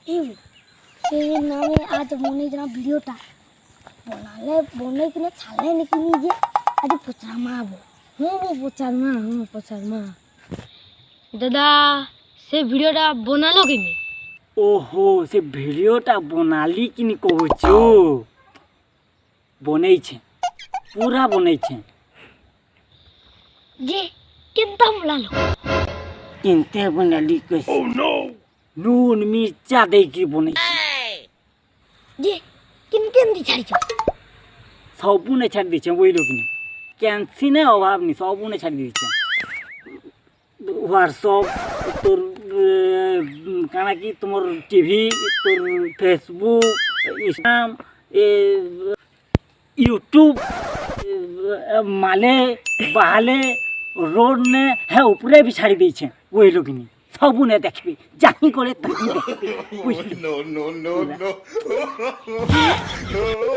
সেই নামে আজ মনে जना ভিডিওটা বনালে বনে কিনে ছালে নাকি নিজে আজ পচার মারবো। পচার মা দাদা সে ভিডিওটা বনালো কিনি? ओहो से भिडियोटा बनाली कि नहीं कहूँ बनै छे पूरा बनै छे जे किंता मुलालो किनते बनाली कैसे नून मिर्चा दे के बनै छे जे किन किन दी छाड़ी छो सबू ने छाड़ दी छे वही लोग ने कैंसी ने अभाव नहीं सबू ने छाड़ दी छे व्हाट्सएप तोर काना की तुमर टीवी तोर फेसबुक इंस्टाग्राम यूट्यूब माले बहाले रोड ने है ऊपरे भी छाड़ी दी छे वही लोग नहीं सबू ने देखबी जाही करे तही देखबी no.